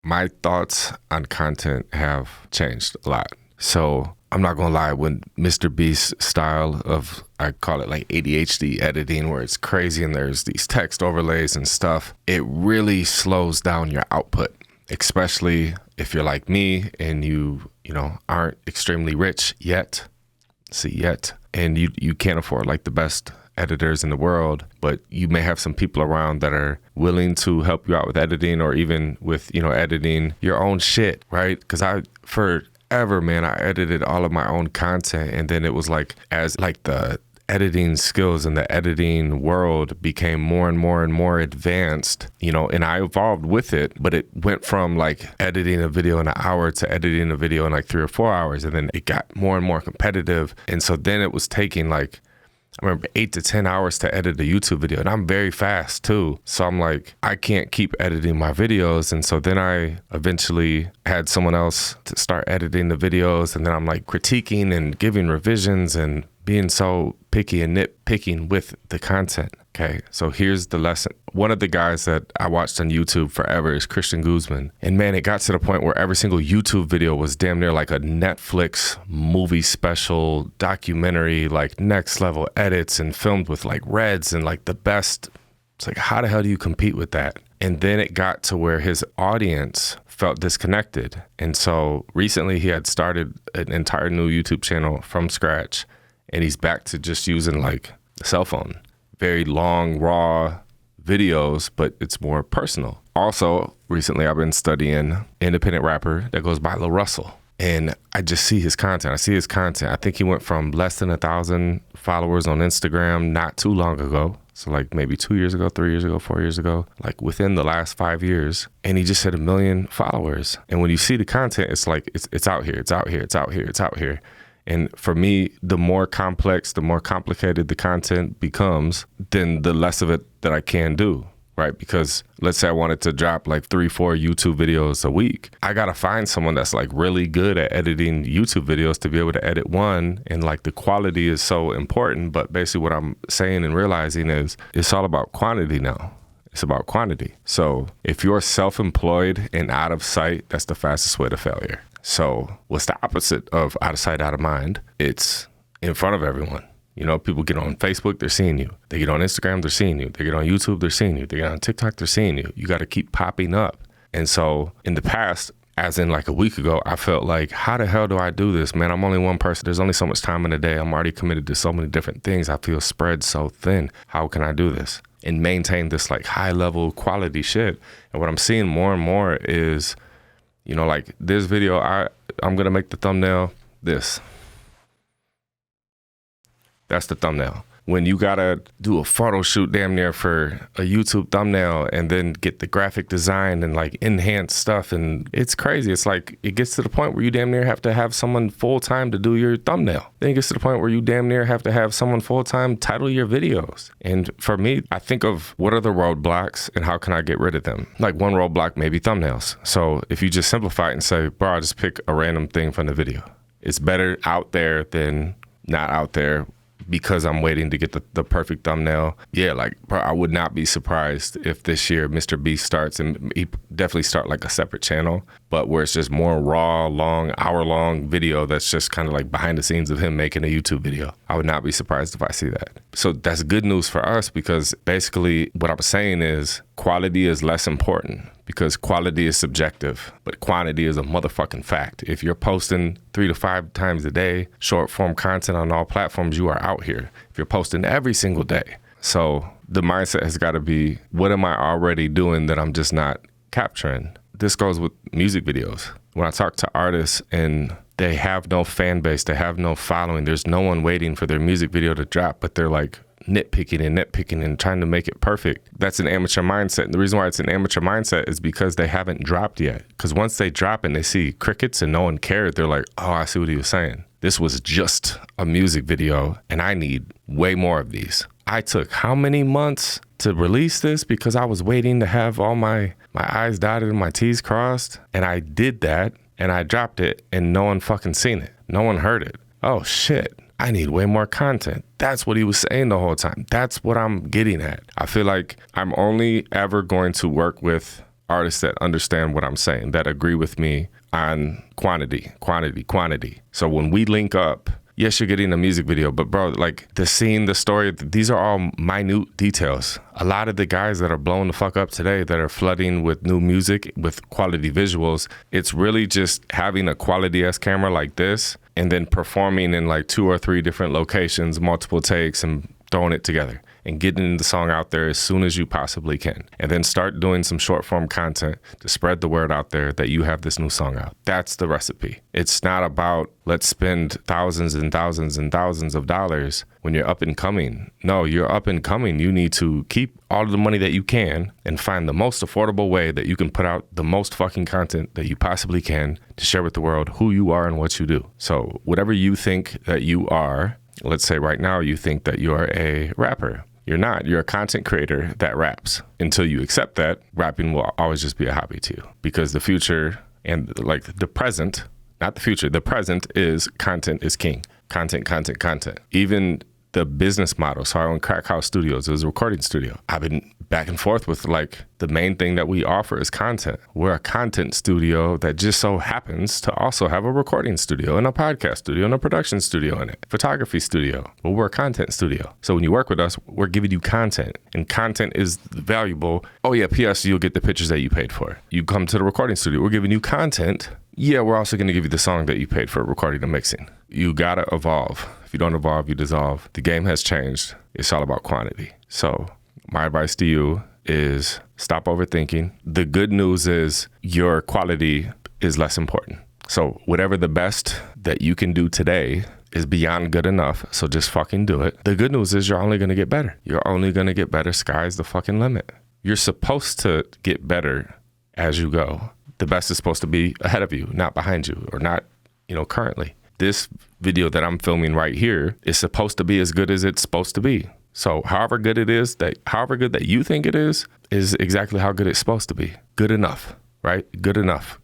my thoughts on content have changed a lot. So I'm not gonna lie, when Mr. Beast's style of, I call it like ADHD editing, where it's crazy and there's these text overlays and stuff, it really slows down your output, especially if you're like me and you aren't extremely rich yet, and you can't afford like the best editors in the world, but you may have some people around that are willing to help you out with editing, or even with, editing your own shit, right? Because forever, man, I edited all of my own content, and then it was like, as like the editing skills in the editing world became more and more and more advanced, and I evolved with it, but it went from like editing a video in an hour to editing a video in like 3 or 4 hours, and then it got more and more competitive. And so then it was taking like, I remember 8 to 10 hours to edit a YouTube video, and I'm very fast too. So I'm like, I can't keep editing my videos. And so then I eventually had someone else to start editing the videos, and then I'm like critiquing and giving revisions and being so picky and nitpicking with the content. Okay, so here's the lesson. One of the guys that I watched on YouTube forever is Christian Guzman. And man, it got to the point where every single YouTube video was damn near like a Netflix movie special documentary, like next level edits and filmed with like reds and like the best. It's like, how the hell do you compete with that? And then it got to where his audience felt disconnected. And so recently he had started an entire new YouTube channel from scratch, and he's back to just using like a cell phone. Very long, raw videos, but it's more personal. Also, recently I've been studying independent rapper that goes by Lil Russell. And I just see his content. I think he went from less than 1,000 followers on Instagram not too long ago. So like maybe 2 years ago, 3 years ago, 4 years ago, like within the last 5 years. And he just had 1 million followers. And when you see the content, it's like, it's out here. And for me, the more complex, the more complicated the content becomes, then the less of it that I can do, right? Because let's say I wanted to drop like 3-4 YouTube videos a week. I got to find someone that's like really good at editing YouTube videos to be able to edit one. And like the quality is so important. But basically what I'm saying and realizing is it's all about quantity now. It's about quantity. So if you're self-employed and out of sight, that's the fastest way to failure. So what's the opposite of out of sight, out of mind? It's in front of everyone. People get on Facebook, they're seeing you. They get on Instagram, they're seeing you. They get on YouTube, they're seeing you. They get on TikTok, they're seeing you. You got to keep popping up. And so in the past, as in like a week ago, I felt like, how the hell do I do this, man? I'm only one person. There's only so much time in a day. I'm already committed to so many different things. I feel spread so thin. How can I do this and maintain this like high level quality shit? And what I'm seeing more and more is, like this video, I'm going to make the thumbnail this. That's the thumbnail. When you got to do a photo shoot damn near for a YouTube thumbnail and then get the graphic design and like enhance stuff. And it's crazy. It's like, it gets to the point where you damn near have to have someone full time to do your thumbnail. Then it gets to the point where you damn near have to have someone full time title your videos. And for me, I think of what are the roadblocks and how can I get rid of them? Like one roadblock may be thumbnails. So if you just simplify it and say, bro, I'll just pick a random thing from the video. It's better out there than not out there, because I'm waiting to get the perfect thumbnail. Yeah, like I would not be surprised if this year Mr. Beast starts, and he definitely start like a separate channel, but where it's just more raw, long, hour-long video that's just kind of like behind the scenes of him making a YouTube video. I would not be surprised if I see that. So that's good news for us, because basically what I'm saying is quality is less important, because quality is subjective, but quantity is a motherfucking fact. If you're posting 3 to 5 times a day, short form content on all platforms, you are out here. If you're posting every single day. So the mindset has got to be, what am I already doing that I'm just not capturing? This goes with music videos. When I talk to artists and they have no fan base, they have no following, there's no one waiting for their music video to drop, but they're like nitpicking and trying to make it perfect. That's an amateur mindset. And the reason why it's an amateur mindset is because they haven't dropped yet. Because once they drop and they see crickets and no one cared, they're like, oh, I see what he was saying. This was just a music video and I need way more of these. I took how many months to release this because I was waiting to have all my I's dotted and my T's crossed. And I did that and I dropped it and no one fucking seen it. No one heard it. Oh shit. I need way more content. That's what he was saying the whole time. That's what I'm getting at. I feel like I'm only ever going to work with artists that understand what I'm saying, that agree with me on quantity. So when we link up, yes, you're getting a music video, but bro, like the scene, the story, these are all minute details. A lot of the guys that are blowing the fuck up today that are flooding with new music, with quality visuals, it's really just having a quality ass camera like this and then performing in like 2 or 3 different locations, multiple takes, and throwing it together and getting the song out there as soon as you possibly can. And then start doing some short form content to spread the word out there that you have this new song out. That's the recipe. It's not about let's spend thousands and thousands and thousands of dollars when you're up and coming. No, you're up and coming. You need to keep all of the money that you can and find the most affordable way that you can put out the most fucking content that you possibly can to share with the world who you are and what you do. So whatever you think that you are, let's say right now you think that you're a rapper. You're not. You're a content creator that raps. Until you accept that, rapping will always just be a hobby to you, because the future and like the present, not the future, the present is content is king. Content. Even the business model. So I own Crack House Studios. It was a recording studio. I've been back and forth with like the main thing that we offer is content. We're a content studio that just so happens to also have a recording studio and a podcast studio and a production studio in it, photography studio. But we're a content studio. So when you work with us, we're giving you content, and content is valuable. Oh yeah, P.S. you'll get the pictures that you paid for. You come to the recording studio, we're giving you content. Yeah, we're also going to give you the song that you paid for recording and mixing. You got to evolve. If you don't evolve, you dissolve. The game has changed. It's all about quantity. So my advice to you is stop overthinking. The good news is your quality is less important. So whatever the best that you can do today is beyond good enough. So just fucking do it. The good news is you're only going to get better. You're only going to get better. Sky's the fucking limit. You're supposed to get better as you go. The best is supposed to be ahead of you, not behind you, or not, currently. This video that I'm filming right here is supposed to be as good as it's supposed to be. So however good that you think it is exactly how good it's supposed to be. Good enough, right? Good enough.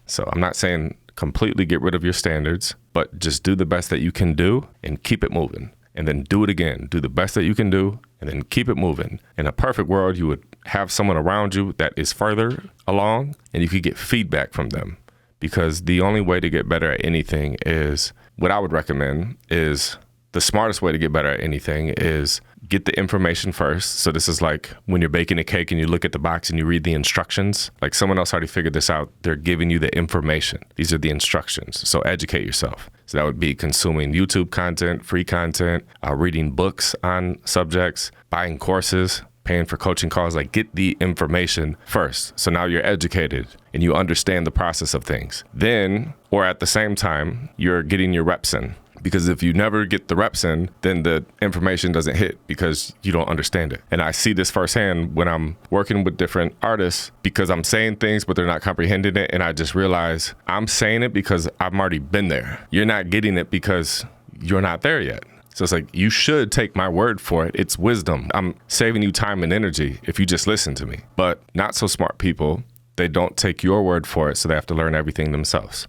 So I'm not saying completely get rid of your standards, but just do the best that you can do and keep it moving. And then do it again. Do the best that you can do and then keep it moving. In a perfect world, you would have someone around you that is further along and you could get feedback from them. Because the only way to get better at anything is, what I would recommend is, the smartest way to get better at anything is get the information first. So this is like when you're baking a cake and you look at the box and you read the instructions. Like someone else already figured this out. They're giving you the information. These are the instructions. So educate yourself. So that would be consuming YouTube content, free content, reading books on subjects, buying courses, paying for coaching calls. Like get the information first. So now you're educated and you understand the process of things. Then, or at the same time, you're getting your reps in. Because if you never get the reps in, then the information doesn't hit because you don't understand it. And I see this firsthand when I'm working with different artists, because I'm saying things, but they're not comprehending it. And I just realize I'm saying it because I've already been there. You're not getting it because you're not there yet. So it's like, you should take my word for it. It's wisdom. I'm saving you time and energy if you just listen to me. But not so smart people, they don't take your word for it. So they have to learn everything themselves.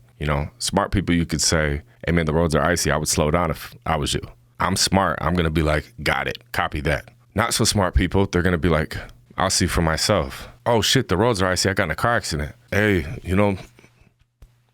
Smart people, you could say, hey man, the roads are icy. I would slow down if I was you. I'm smart. I'm going to be like, got it. Copy that. Not so smart people, they're going to be like, I'll see for myself. Oh shit, the roads are icy. I got in a car accident. Hey,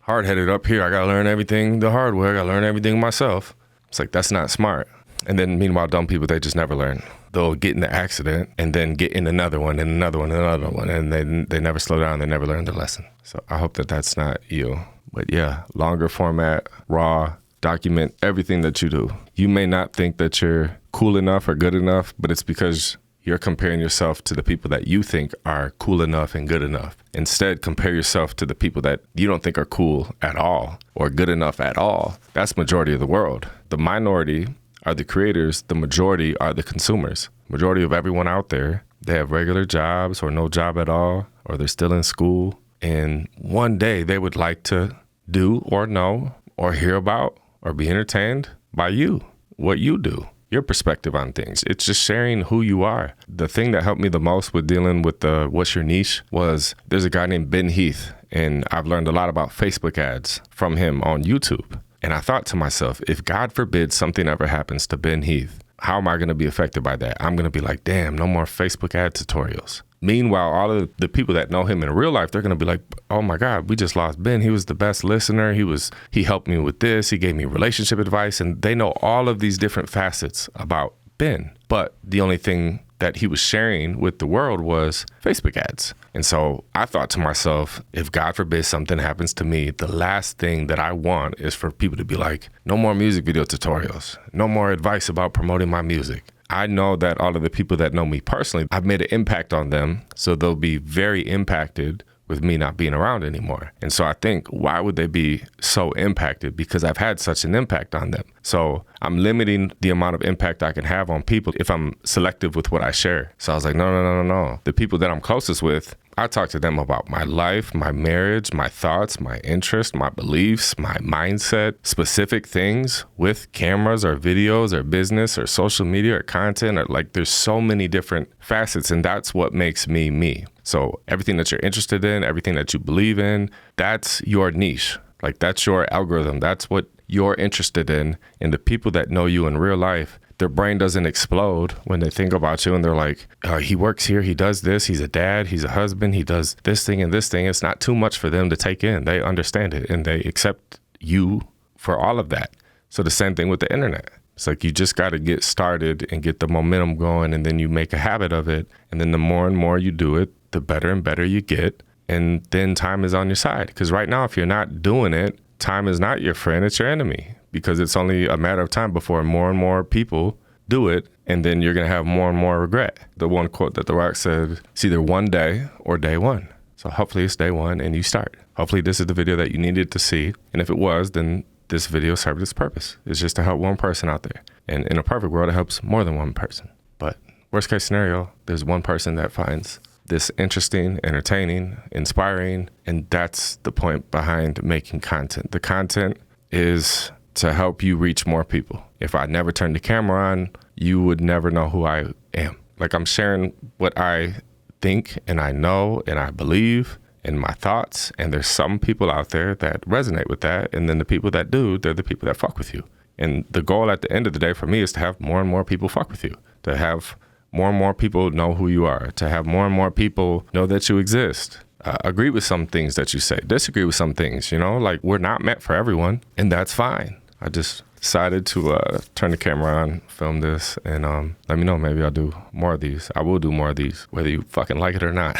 hard-headed up here. I got to learn everything the hard way. I got to learn everything myself. It's like, that's not smart. And then meanwhile, dumb people, they just never learn. They'll get in the accident and then get in another one and another one and another one. And they never slow down. They never learn the lesson. So I hope that that's not you. But yeah, longer format, raw, document everything that you do. You may not think that you're cool enough or good enough, but it's because you're comparing yourself to the people that you think are cool enough and good enough. Instead, compare yourself to the people that you don't think are cool at all or good enough at all. That's majority of the world. The minority are the creators. The majority are the consumers. Majority of everyone out there, they have regular jobs or no job at all, or they're still in school. And one day they would like to do or know or hear about or be entertained by you, what you do, your perspective on things. It's just sharing who you are. The thing that helped me the most with dealing with the what's your niche was, there's a guy named Ben Heath, and I've learned a lot about Facebook ads from him on YouTube. And I thought to myself, if God forbid something ever happens to Ben Heath, how am I going to be affected by that? I'm going to be like, damn, no more Facebook ad tutorials. Meanwhile, all of the people that know him in real life, they're going to be like, oh my God, we just lost Ben. He was the best listener. He helped me with this. He gave me relationship advice. And they know all of these different facets about Ben. But the only thing that he was sharing with the world was Facebook ads. And so I thought to myself, if God forbid something happens to me, the last thing that I want is for people to be like, no more music video tutorials, no more advice about promoting my music. I know that all of the people that know me personally, I've made an impact on them. So they'll be very impacted with me not being around anymore. And so I think, why would they be so impacted? Because I've had such an impact on them. So I'm limiting the amount of impact I can have on people if I'm selective with what I share. So I was like, no. The people that I'm closest with, I talk to them about my life, my marriage, my thoughts, my interests, my beliefs, my mindset, specific things with cameras or videos or business or social media or content, or like, there's so many different facets, and that's what makes me me. So everything that you're interested in, everything that you believe in, that's your niche. Like, that's your algorithm. That's what you're interested in. And the people that know you in real life, their brain doesn't explode when they think about you and they're like, he works here, he does this, he's a dad, he's a husband, he does this thing and this thing. It's not too much for them to take in. They understand it and they accept you for all of that. So the same thing with the internet. It's like, you just got to get started and get the momentum going, and then you make a habit of it. And then the more and more you do it, the better and better you get. And then time is on your side. Because right now, if you're not doing it, time is not your friend, it's your enemy. Because it's only a matter of time before more and more people do it, and then you're going to have more and more regret. The one quote that The Rock said, it's either one day or day one. So hopefully it's day one and you start. Hopefully this is the video that you needed to see. And if it was, then this video served its purpose. It's just to help one person out there. And in a perfect world, it helps more than one person. But worst case scenario, there's one person that finds this interesting, entertaining, inspiring, and that's the point behind making content. The content is to help you reach more people. If I never turned the camera on, you would never know who I am. Like, I'm sharing what I think and I know and I believe and my thoughts, and there's some people out there that resonate with that, and then the people that do, they're the people that fuck with you. And the goal at the end of the day for me is to have more and more people fuck with you, to have more and more people know who you are, to have more and more people know that you exist. Agree with some things that you say, disagree with some things, like, we're not meant for everyone, and that's fine. I just decided to turn the camera on, film this, and let me know. Maybe I'll do more of these. I will do more of these, whether you fucking like it or not.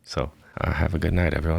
So have a good night, everyone.